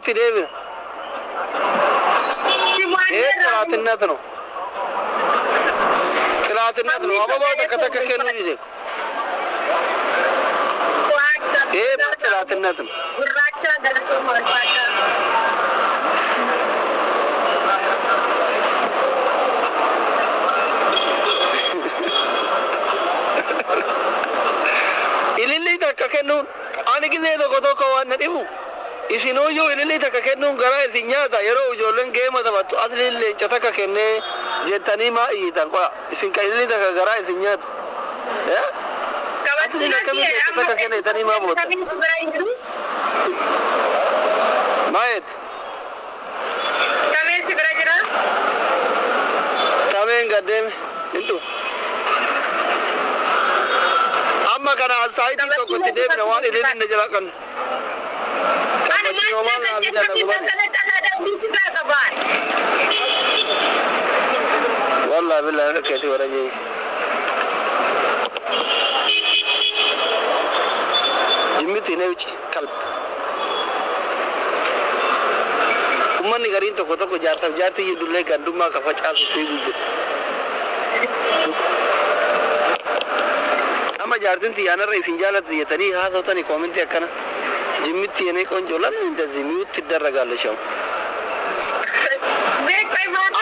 تديبنا ثلاثيناتنا أبا بعد كتك كنو يديك ثلاثيناتنا إللي تككنون أنا كذا دوكو وانا ديمو إسينوجو إللي تككنون غرا إثنياتا يرو جولن جيم هذا بتو أدري اللي جتك كنّي جتني ما إيتان كوا إسين كإللي تكغرا إثنيات يا أدري لكمي جتك كنّي تاني ما بوت مايت كمين سبراجرا كمين قدام إنتو أما كان أسايد تو كنت ديب نوال إللي نجلا كن أنا ما والله بالله أنا كاتي ورجي جميتي نيوتي كلب أماني كارين تو كتو جارتي يدولي كندوما كفاش أسو سيجوجو أما جارتين تيانا رئيسين جالت يتني هذا تاني كومنتي أكنا جميتي أنا كون جولان إنت زميوت تدرج على شو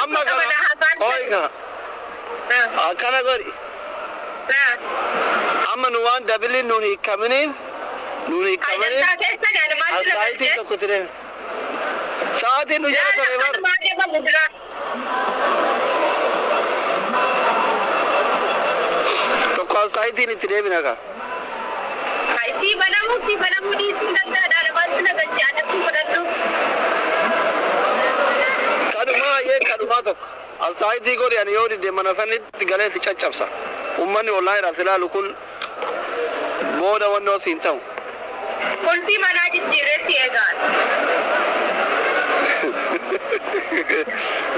أما كنا أويكا أكنا غوري أما نوان دبلي نوني كمنين أسايتي تكتيرين ساعتين نجار تريبر أسايتي نتريبنا كا si banamu di sunda ada bantu na gajana tu padatu kaduma tok asaiti gori ani yodi de manasani tigale ti chachapsa ummani wallahi rasilalu kun boda wanno sintaw kon si manaji jire si egal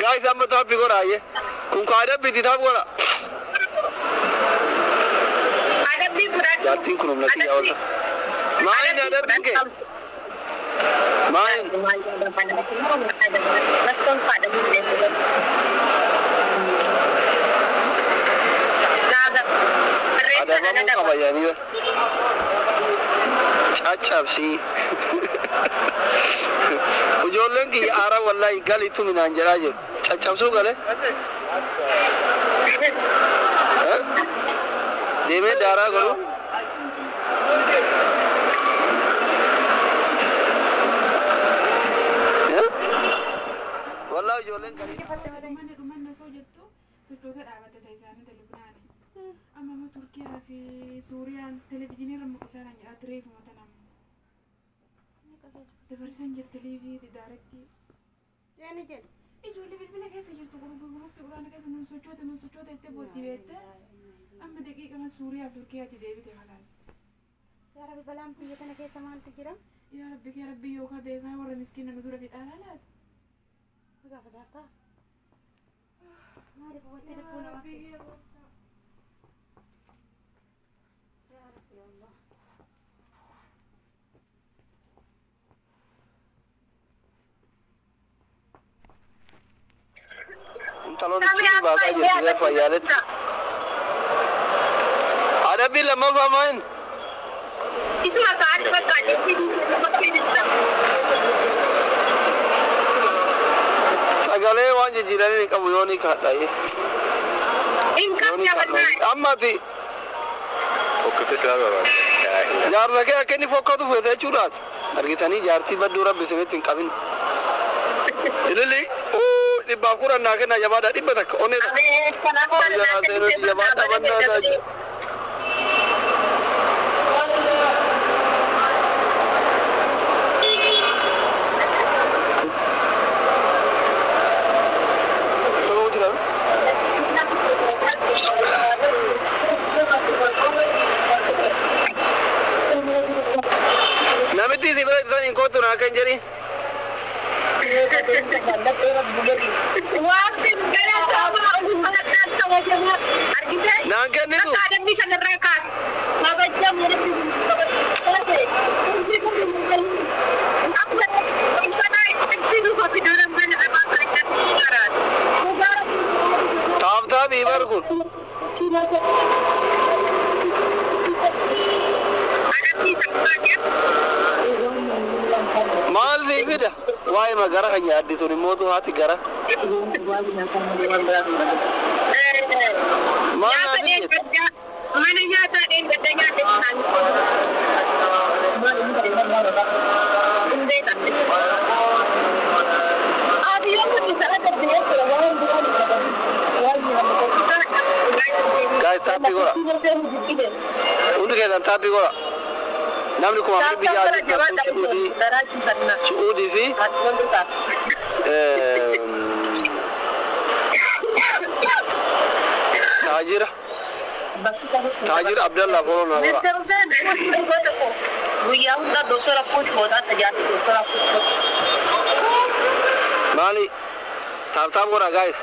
guys amma to pigora ye kun kada biti ta gora جاتين كنوم لكن يا ولد ماين هذا بينك ماين هذا ما يعني अच्छा बसी उजोलन की आरा वल्ला इगली तुम ना जरा जो अच्छा सो गले देवे डारा करो वल्ला उजोलन करी rumana sojettu sujjoota dhaabatee isaanii Lubnaani amma ma Turkiyaa fi Suuriyaan televiziyoonii rammoo isaan adreef matalam dabarsan jette liivii daaretti yaani jedhe ijoollee bilbila keessa jirtu guruuppii uraana keessa nun sochoota itti bootti beette amma daqiiqama Suuriyaa fi Turkiyaatti deebite kalaas yaa rabbi balaan biyya kana keessa maaltu jira yaa rabbi yookaan beekaa warra miskiina nu dura fixaanaa laata gaafa saartaa maaliif wanti lubbuu namaaf yaa rabbi Allah talon cikin ba ka je ya fa yalet arabi lama ba man isma kaad ba kaad ki sagale wanje jirani ka buyoni ka dai in kam ya wallahi amma ti fokkate saaba ba jar da ke akeni fokkatu fete churat argitani jarti baddu rabbi semetin qabin ilali bakura na kana jabada dibata one da ya zero jabada banna da namiti di bawah sana kau tu nak jadi Nangkan itu. Ada bisa ngerekas. Laba jam ya. Aku daa'ima gara kan yaaddi sun immoo haati gara. Mana nyata din gadanya desan. Abi yo bisa ada dia kalau guys tapi gora. Untuk kita tapi gora. Namni kuma amri bijaji Saudi fi Tajir Abdullah Corona Mali tab gora guys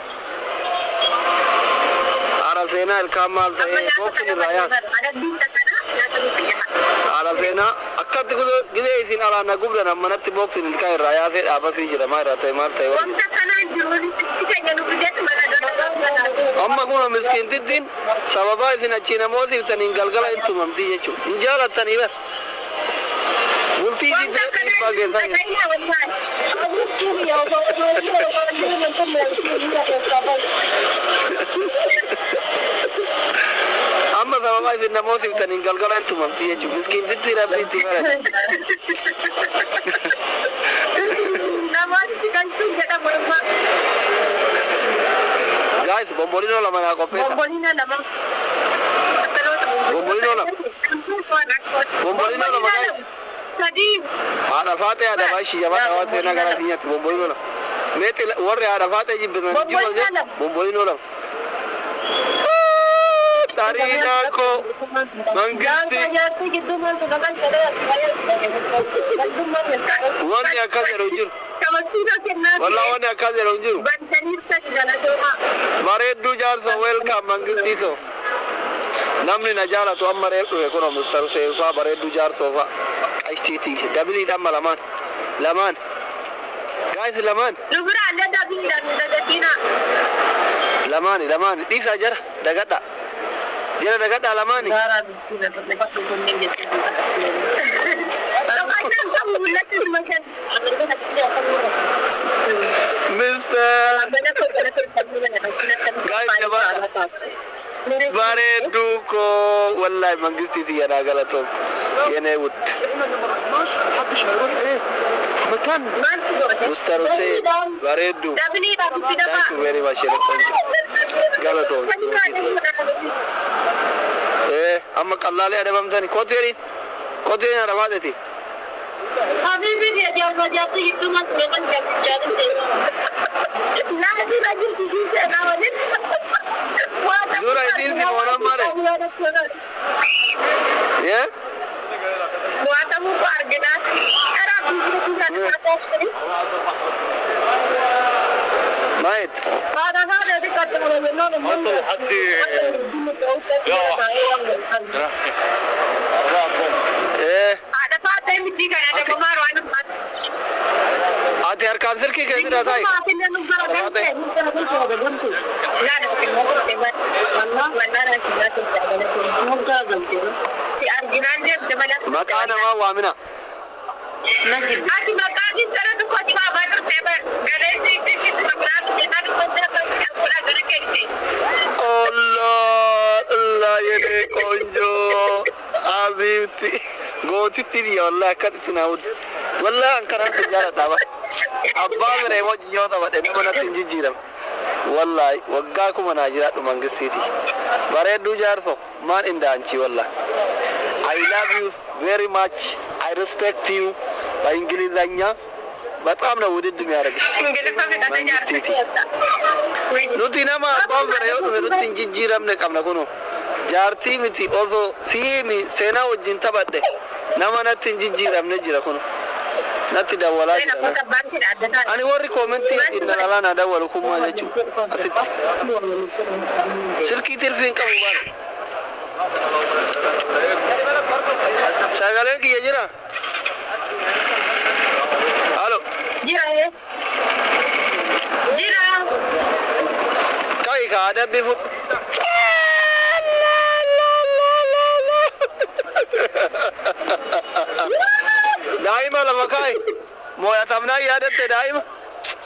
Ara Sena El Kamal boxing Rayas Ara Sena akkat gide isin ala na gubra na manatti boxing kai Rayas aba fi jira ma ra tay mar tay amma kuna miskin tiddin sababa isin achina moti tanin galgala intum amti jechu injala tani bas multi di bagel tay amma sababa isin moti tanin galgala intum amti jechu miskin tiddi rabbi tibara namasti kan tu jada berapa guys bombolino la mana copeta bombolino la mana bombolino la mana tadi ada fate ada bashi jabata wate na gara tinya bombolino la mete warre ada fate jibna jibo bombolino la tarina ko mangasti wani akaze rojur والله وانا كذا رجل مريدو جالس ويلكم مانجتي تو نمني نجارة تو أمر يكون مسترسل فا مريدو جالس فا اشتيتي دبلي دم لمان guys لمان نبرة على دبلي دغتينا لمان دي ساجر دغدا جرا دغدا لماني Mister guys jabata bareedu ko wallahi mangisti yana galato yana wut مكان مستر حسين bareedu thank you very much galato amma qallale adabamtani koterin adabadeti حبيبي يا جوزة جاتي يتوما تلقن جاتي لا هذه راجل كيسي أنا ولد دورا يدين في مونا ماري يا واتا مو بارجنا أنا بيجي كذا كذا مايت هذا دكتور ولا من حتى ada Fatih mesti kan ada kemaru anak आते यार कैंसर की कैसे रहता है मकान हवा वामिना आज मकान की तरह तो कुछ बाबा तो सेवर गणेश जी से प्रोग्राम देना तो पूरा करके Allah Allah ये कौनजो आबिती गोती तेरी Allah कत इतना उड़ والله أنكران تجارة تابا أبا مرة ما جيوا تابا ده منا تنجي جيرم والله وقاكم أنا جرات مانغستيتي بره دو جارسو ما إندانشي والله I love you very much I respect you بإنجليزية بتأمل ودي الدنيا ربي مانغستيتي نوتينا ما أبا مرة يوم نوتين جي جيرم نكمل كونو جارتي متي also سيمي سينا وجين تابا ده نما نتنجي جيرم نجيرا كونو ناتي داولا أنا وري كومنتي إن لا أنا داولا كم ما جتشو أسيت سلكي ترفين كم بار سأقولك كي يجرا هلو جيرا كاي كادا بيفو دائما لما كاي مويا تمنا يادت دائما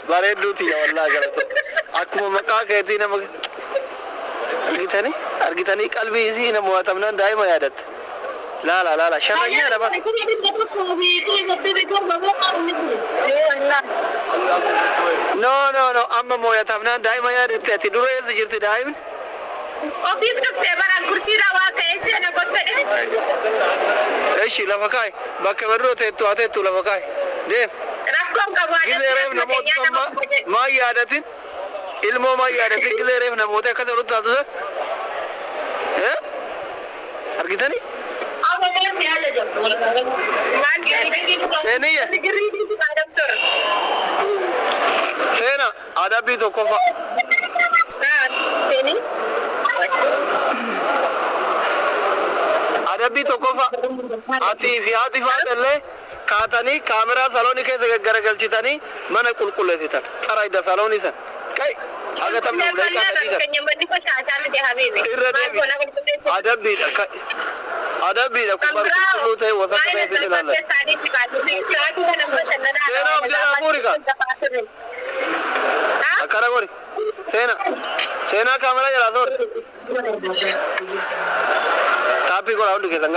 bareedduuti wallahi galata akkuma maqaa keetii nama argitanii qalbii isii nama waatamnaan daa'ima yaadatte la sharanya daba no amma mooyatamnaan daa'ima yaadatte ati dura eessa jirti daa'imni ofiif dhuftee baraan kursiidha waa ka'ee seena qottadhe eeshi lafa kaa'e bakka barroo teettu lafa kaa'e deem rakkoon qabaa gizeereef namoota maa yaadatin ilmoo maa yaadatin gizeereef namoota akka ta'utti taatu argitanii seeniyya seena adabbii tokkoffaa adabbii tokkoffaa atii fi haati faadhallee kaatanii kaameraa saloonii keessa garagalchitanii mana qulqulleessitan xaraayida saloonii san kai aga tamna mulai kaatanii adabbiidha kun barqulqulluu ta'e wasakka ta'e sin ilaalla seena abdii abuurika akkana gori seenaa kaameraa jalaa soor taappii godhaa hundi keessan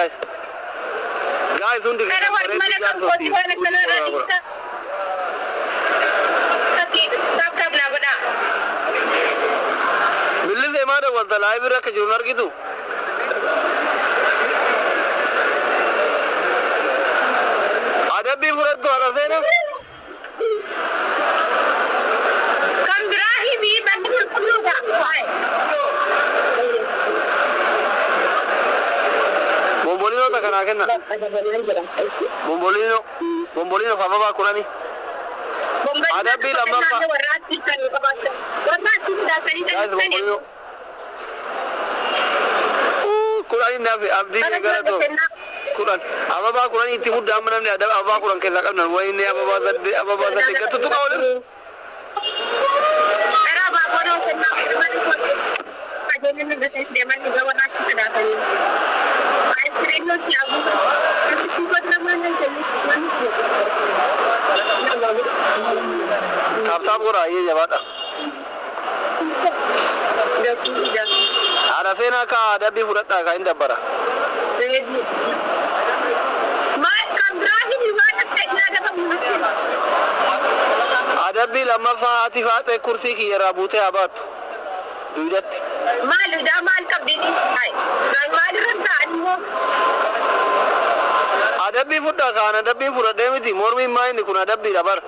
gaayis hundi keessan bareedu jaarsootii billisee maa dawwalta laayibirra akka jiru argitu adabbii fudhattu haadha seena kan biraa hibii banni qulqulluudha bombolinoota kanaa kenna bombolino fafafaa kurani adabbii lammaffaa kurani nafi abdii eegala ta'u kuran ababaa kurani itti mudda amma namni ababaa kuran keessaa qabnan wayinni ababaa sadde gattutu qawle taap gora ye jabaadha ada seenaa ka adabbii fudhadhaa ka hin dabbara adabbii lammaffaa ati faate kursii kiyyarraa buutee abaattu duudatti maal qabdini adabbii fudhaa kaan adabbiin fudhadhee miti mormiin maa inni kun adabbiidha bara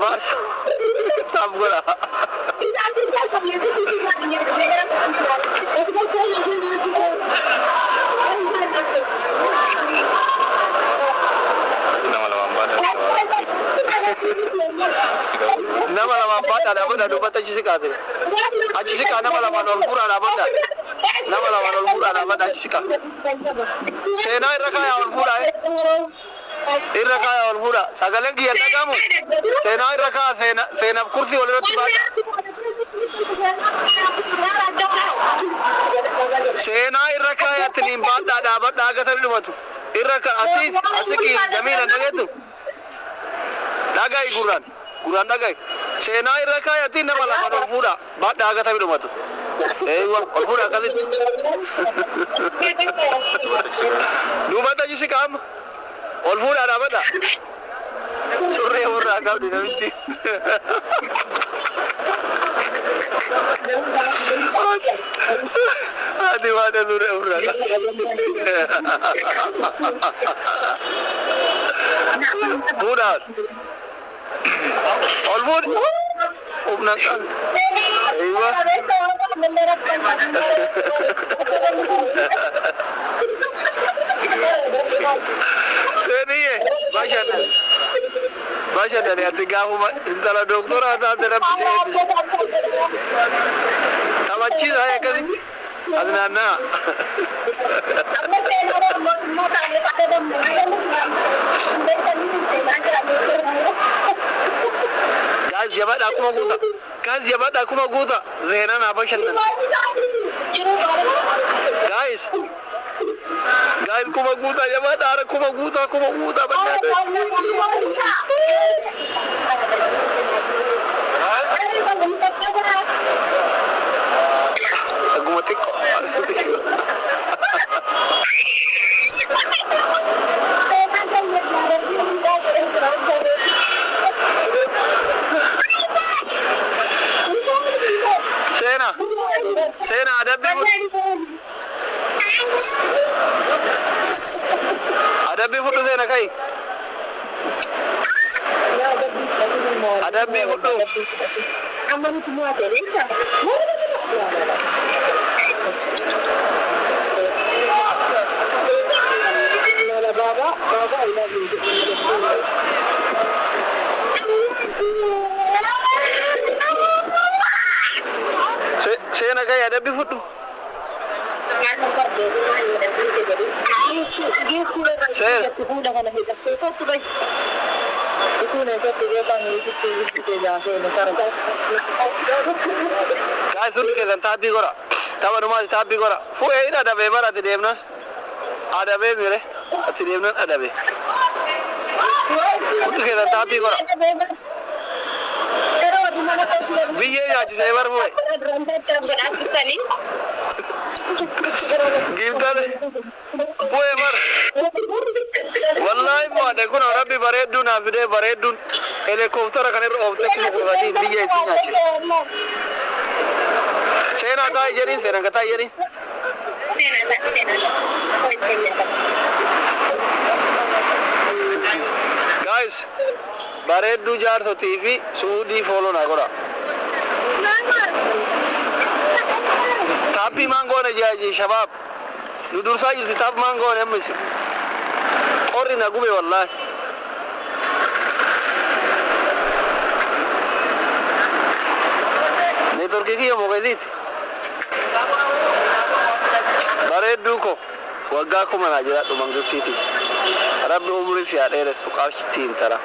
baat taap godha nama lamaan baadhaadha bada dubbata achi siqaa ture achi siqaa nama lamaan ol fuudhaadha bada nama lamaan ol fuudhaadha bada achi siqaa seenaa irra kaayaa ol fuudhaa irra kaayaa ol fuudha sagaleen kiyya dhagamu seenaa irra kaa seenaaf kursii wal irratti baadha seenaa irra kaayaatti niin baadhaa dhaabadha aga sani dhumatu irra ka asiki jamiila dhageettu dhagai guraan dhagai seenaa irra kaayaatti nama lamaan ol fuudha baadha aga sani dhumatu eeywa ol fuudha akkasitti duubatti achi siqaa amma ol fuudhaa dhaabadha surree warraa qabdi namitti ati waada surree warraa fuudhaa ol fuudhi humna qaba eeywa seniye bashadani ati gaafuma intala doktora taate rabbi see tabachiisa akkasitti adnaannaa guys jabaadha akkuma guuta. Guys jabaadha akkuma guuta. Zeenaan haa bashannanu. Guys kuma guuta jabaadha ara kuma guuta bannaadha. Aguma xiqqoo. Sena adabbi fudu sena kai adabbi fudu amanu semua teresa baba sena kai adabbi fudu Guys, look at the tabi gora. Tabaruma tabi gora. Fu ina da be bara tidemna. Adabe mere. Tidemna adabe. Look at the tabi gora. Biye ya ji sai bar boy. Give that. Boy bar. Wallahi mo ade kuna rabbi baredun afide baredun helicopter kan ro ofte ko gadi biye tinya. Sena ta yerin sena kata yerin. Guys, baredu jar so TV Saudi follow na gora. Tapi mango na jaji shabab. Nudur sa yil tap mango ne misi. Ori na gube wallahi. Ne torki ki mo gadit. Baredu ko wagga ko mana jira do mango city. Rabbi umri fi adere suqash tin tara.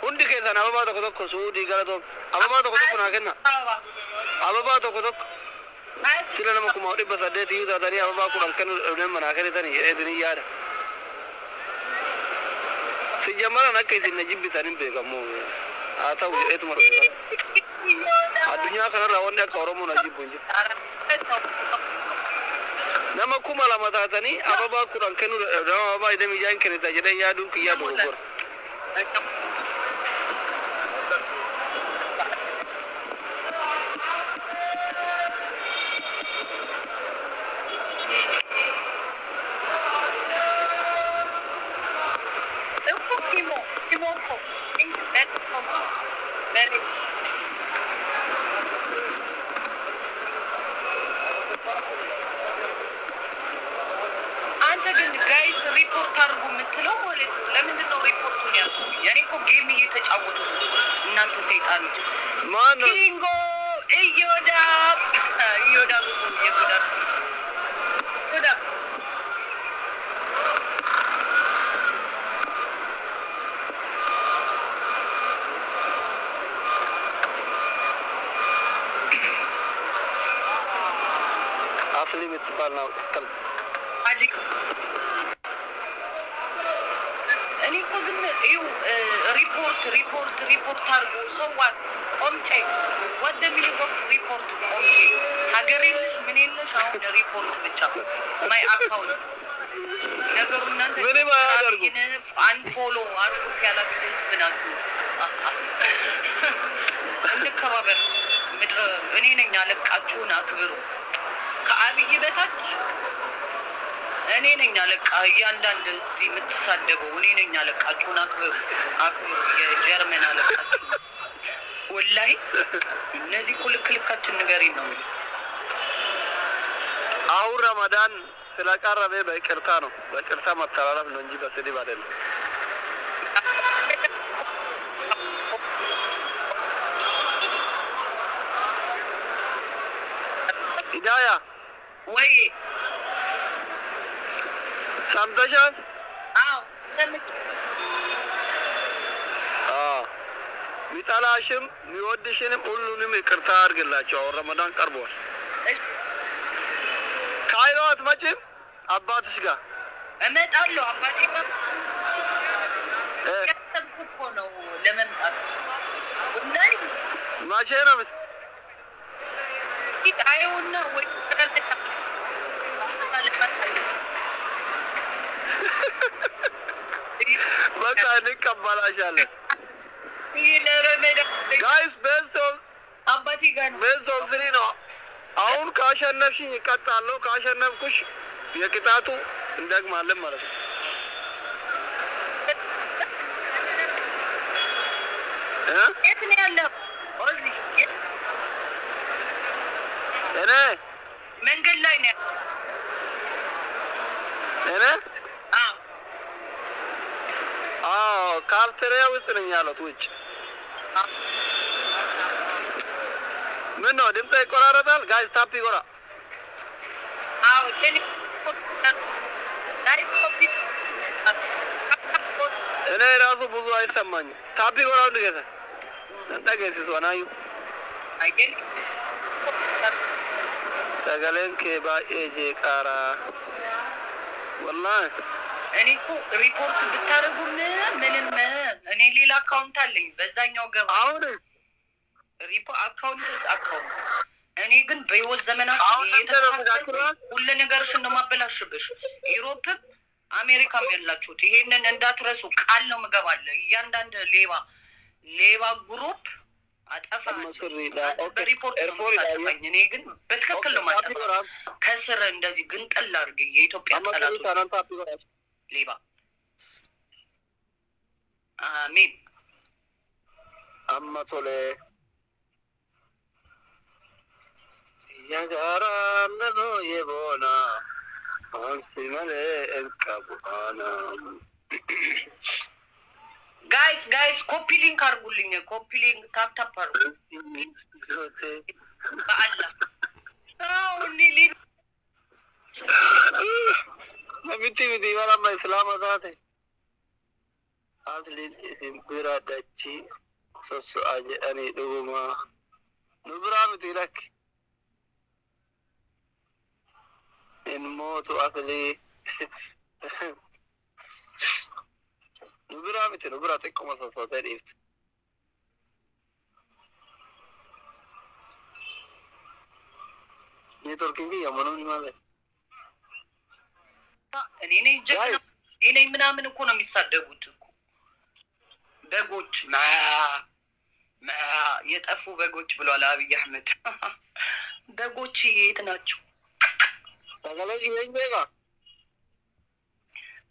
Undi ke sana baba to ko Saudi gara to ababa to ko na kenna. Ababa to ko sila nama kuma odi basade ti yuda tani ababa ku dan kanu ne mana kare tani edini yada. Si jamara na kai tin najibbi tanin be gammo. Ata u etu maro. Adunya kana rawon ka oromo najibbunje. Nama kuma la mata tani ababa ku dan kanu ababa idami jan kene ta jede yadu ki yadu gor. guys report አድርጉ የምትለው ማለት ነው። ለምንድን ነው ሪፖርቱን ያልኩት? ያኔ እኮ ጌም እየተጫወቱ እናንተ ሰይጣኖች። ማን ነው ኪንጎ እዮዳ አስሊ የምትባል ነው ተከል አጂክ እኔ እኮ ዝም ይው ሪፖርት አድርጉ ሰዋት ቆምጬ ወደሚልጎፍ ሪፖርት ቆምጬ ሀገር የለሽ ምን የለሽ አሁን ሪፖርት ብቻ ማይ አካውንት ነገሩ እናንተ ምን ያደርጉ አንፎሎ አድርጉት ያላችሁ ህዝብ ናችሁ። እንከባበር ምድር እኔ ነኝ አለቃችሁን አክብሩ። ከአብይ በታች እኔ ነኝ አለቃ እያንዳንዱ እዚህ የምትሳደበው እኔ ነኝ አለቃችሁን አክብሩ የጀርመን አለቃችሁ። ወላሂ እነዚህ ኩልክልካችን ንገሪን ነው። አሁን ረመዳን ስለቀረበ በይቅርታ ነው በይቅርታ መተላለፍ ነው እንጂ በስድብ አይደለም። ሂዳያ ወይ ሰምተሻል? አዎ ሰምቼ ሚጣላሽም ሚወድሽንም ሁሉንም ይቅርታ አድርግላቸው። ረመዳን ቀርቧል። ካይሮ አትመጪም? አባትሽ ጋር እመጣለሁ። አባቴ ጋር ያሰብኩ እኮ ነው ለመምጣት። ወላሂ መቼ ነው አይውና ወይ በቃ እንቀበላሻለን። ጋይስ ቤስት አባቴ ጋር ነው። ቤስት ኦፍ 3 ነው። አሁን ካሸነፍሽኝ እቀጣለሁ፣ ካሸነፍኩሽ የቅጣቱ እንደግማለን ማለት ነው። የት ነው ያለው? እዚህ እኔ መንገድ ላይ ነው። እኔ ካርቴሪያ ውስጥ ነኝ ያለሁት ውጭ። ምን ነው ድምፅ ይቆራረጣል? ጋይስ ታፕ ይቆራ። እኔ ራሱ ብዙ አይሰማኝም። ታፕ ይቆራ እንደገና እንደገና ሲሶናዩ ሰገለን ከባኤ ጄቃራ ወላሂ እኔ እኮ ሪፖርት ብታደርጉም ምንም እኔ ሌላ አካውንት አለኝ በዛኛው ገባ። አሁን አካውንት እኔ ግን በህይወት ዘመናችን እየተካከለ ሁሉ ነገርሽን ነው ማበላሽብሽ። ዩሮፕም አሜሪካም ያላችሁት ይሄንን እንዳትረሱ ቃል ነው ምገባለ። እያንዳንድ ሌባ ግሩፕ አጠፋ በሪፖርት ነው ማጠፋኝ። እኔ ግን በትክክል ነው ማጠፋ። ከስር እንደዚህ ግን ጠላ አድርጌ የኢትዮጵያ ጠላቶች ሌባ አሜን አማቶሌ ያጋራ ነው የቦና አንሲ ማለ እንካቡና ጋይስ ኮፒ ሊንክ አድርጉልኝ። ኮፒ ሊንክ ታፕ ታፕ አድርጉ በአላህ አሁን ሊብ Miti wala ma Islam atate. Adli isim bira dachi sosu aje ani duguma. Nubra miti lak. In motu asli. Nubra tekko masa soterif. Ni torkingi ya manu ni male. እኔ ነኝ ጀግና እኔ ነኝ ምናምን እኮ ነው የሚሳደቡት እኮ በጎች የጠፉ በጎች ብሏል አብይ አህመድ። በጎች የት ናቸው? ታጋለኝ ነኝ በጋ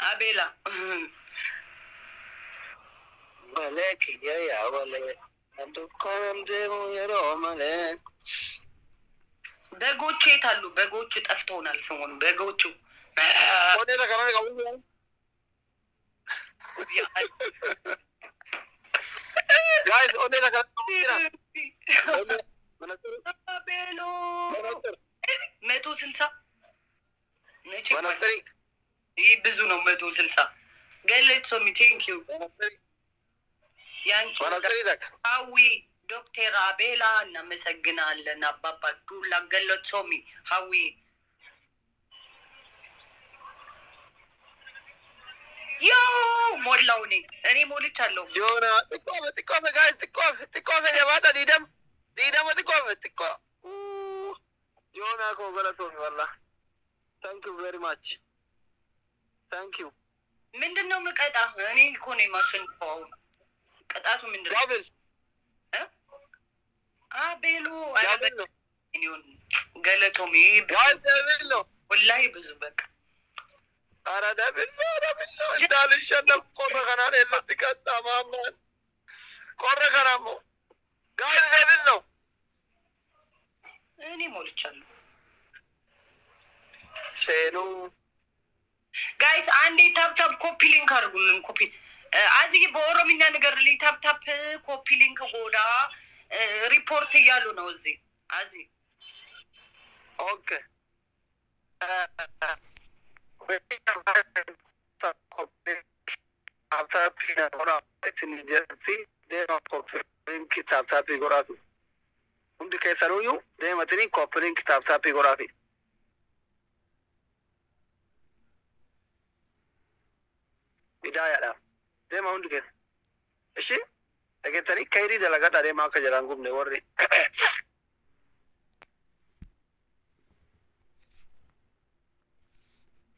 አቤላ ወለክ ያ ወለ አንዱ ኮንም ደሞ የሮማለ በጎች የት አሉ? በጎች ጠፍተውናል ሰሞኑን በጎቹ Kode ta karane kamu ya. Guys, kode ta karane kamu ya. Mana tu? Belo. 160 Mana tu? ይህ ብዙ ነው 160 ገለጽ ሶሚ ቴንክ ዩ ያንቺ ሀዊ ዶክተር አቤላ እናመሰግናለን። አባባ ዱላ ገለጽ ሶሚ ሀዊ ዮ ሞላው እኔ ሞልቻለሁ። ጆና ጥቆመ ጋይስ ጥቆመ የባታ ዲደም ጥቆ ጆና ኮንግራቶኒ ወላ ታንክ ዩ ቬሪ ማች ታንክ ዩ። ምንድነው ምቀጣ? እኔ እኮ ነኝ የማሸንፈው። ቅጣቱ ምንድነው? ዳብል አቤሎ አይደል? እኔውን ገለቶም ጋይስ ዳብል ነው ወላሂ ብዙ በቃ አረ ዳብል እንዳልሸነፍ ቆረ ከናን የለትቀጣ ማማን ቆረ ከናሞ ጋይስ ዳብል ነው። እኔ ሞልቻለሁ። ሴኑ ጋይስ አንዴ ታፕታፕ ኮፒ ሊንክ አድርጉልን። ኮፒ አዚህ በኦሮምኛ ነገር ላይ ታፕታፕ ኮፒ ሊንክ ጎዳ ሪፖርት እያሉ ነው እዚህ አዚህ ኦኬ after pina ora it's in jersey deema koppiliinki taaptaappii godhaafi. Hundi keessanuyyuu deematanii koppiliinki taaptaappii godhaafi. Hidaayaadha. Deema hundi keessa. Ishii dhageettanii kayrii dalagadha deema akka jalaan gubne warri.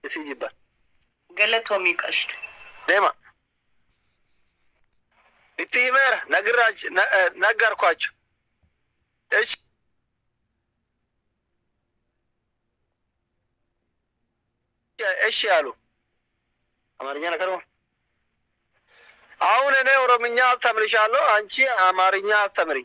Isii jibban. Galatoomii qashtu. Deema. Itti himeera naggarኳቸው. እሺ እሺ አሉ። አማርኛ ነገር ነው። አሁን እኔ ኦሮምኛ አስተምርሻለሁ፣ አንቺ አማርኛ አስተምሪ።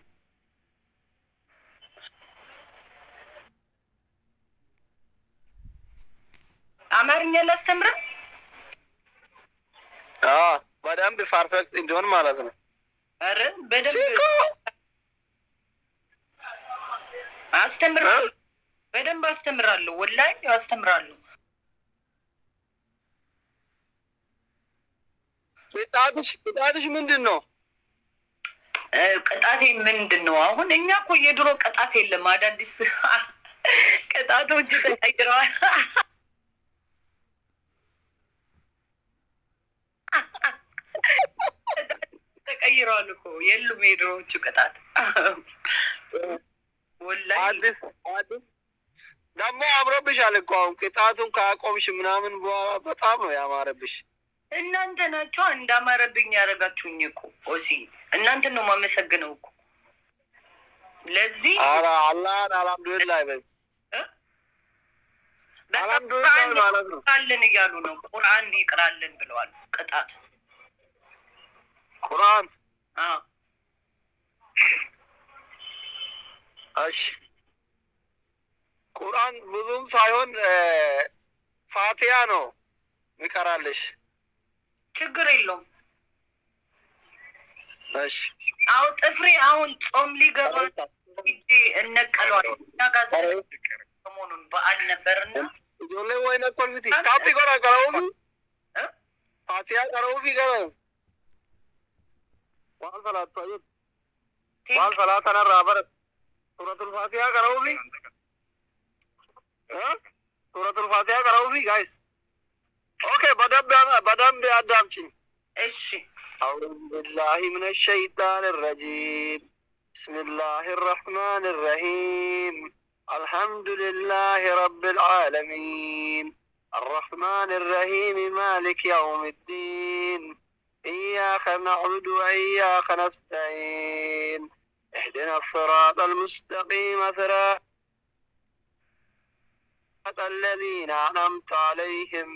አማርኛ ላስተምር? በደንብ ፐርፌክት እንዲሆን ማለት ነው። አረ በደንብ አስተምራለሁ፣ በደንብ አስተምራለሁ፣ ወላሂ አስተምራለሁ። ቅጣትሽ ምንድን ነው? ቅጣቴ ምንድን ነው? አሁን እኛ እኮ የድሮ ቅጣት የለም፣ አዳዲስ ቅጣቶች ተቀይረዋል። ተቀይረዋል እኮ የሉም የድሮዎቹ ቅጣት። ወላሂ አዲስ ደግሞ አምሮብሻል እኮ አሁን ቅጣቱን ካቆምሽ ምናምን በጣም ነው ያማረብሽ። እናንተ ናችሁ እንዳማረብኝ ያደረጋችሁኝ እኮ ኦሲ፣ እናንተን ነው የማመሰግነው እኮ ለዚህ። ኧረ አላህን አልሐምዱሊላህ በይ። አልሐምዱሊላህ ማለት ነው። ቁርአን እያሉ ነው፣ ቁርአን ይቅራልን ብለዋል። ቅጣት ቁርአን እሺ፣ ቁርአን ብዙም ሳይሆን ፋቲያ ነው ይቀራልሽ። ችግር የለውም። እሺ አሁን ጥፍሬ አሁን ጾም ሊገባ ሂጄ እነቀለዋለሁ። ጋዛ ሰሞኑን በዓል ነበርና ጆሌ ወይ ነቆልፊቲ ታፒ ጎራ ቀረውፊ ፋቲያ ቀረውፊ ገረ ዋን ሰላቱ አየት ዋን ሰላተና ራበር ሱረቱል ፋቲያ ቀረውፊ ሱረቱል ፋቲያ ቀረውፊ ጋይስ። ኦኬ በደንብ አዳምጪኝ እሺ። أعوذ بالله من الشيطان الرجيم بسم الله الرحمن الرحيم الحمد لله رب العالمين الرحمن الرحيم مالك يوم الدين إياك نعبد وإياك نستعين اهدنا الصراط المستقيم صراط الذين أنعمت عليهم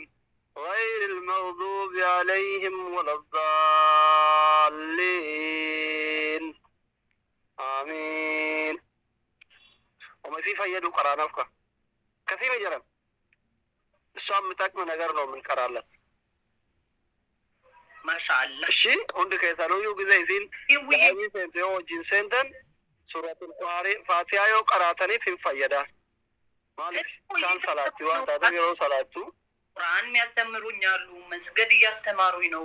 غير المغضوب عليهم ولا الضالين آمين. وما في فيدو قرانفك كثير جرم الشام متاكم نجرنا من قرالات ما شاء الله. الشيء عندك يسألون يو كذا يزين يوي سنتيو جنسنتن سورة الفاتحة يو قراتني في فيدا مالك شان صلاتي واتاتا يرو صلاتو ቁርአን የሚያስተምሩኝ አሉ። መስገድ እያስተማሩኝ ነው።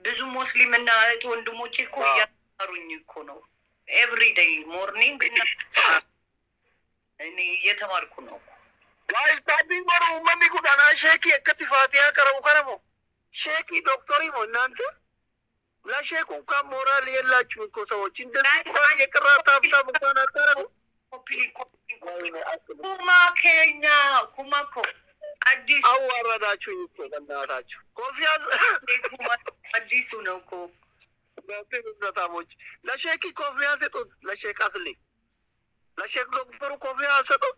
ብዙ ሙስሊም እና እህት ወንድሞቼ እኮ እያስተማሩኝ እኮ ነው። ኤቭሪ ዴይ ሞርኒንግ እኔ እየተማርኩ ነው። ጋይስ ታቢንግ ወሩ ማን ይኩዳና ሼኪ እከቲ ፋቲያ ቀረው ከረሞ ሼኪ ዶክተሪ ነው እናንተ ለሼኩ እንኳን ሞራል የላችሁ እኮ ሰዎች እንደዚህ ቁርአን የቀራታ ብቻ እንኳን አቀረቡ ኩማ ከኛ ኩማኮ አዲስ አዋረዳችሁኝ እኮ በእናታችሁ። ኮፊያ አዲሱ ነው እኮ በተዛታሞች ለሼክ ኮፊያ ሰጡት። ለሼክ አስሊ ለሼክ ዶክተሩ ኮፊያ ሰጡት።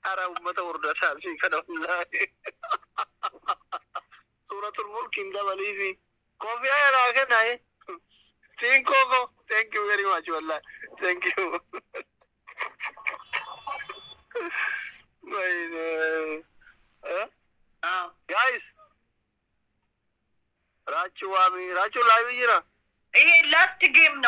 ኧረ መተወርደታል ሲከደውና ሱረቱል ሙልክ እንደበሊዚ ኮፊያ ያላገናይ ሲንኮኮ ቴንክ ዩ ቬሪ ማች ወላሂ ቴንክ ዩ ጋይስ ራቹ ላይ ብይራ ይሄ ላስት ጌም ነው።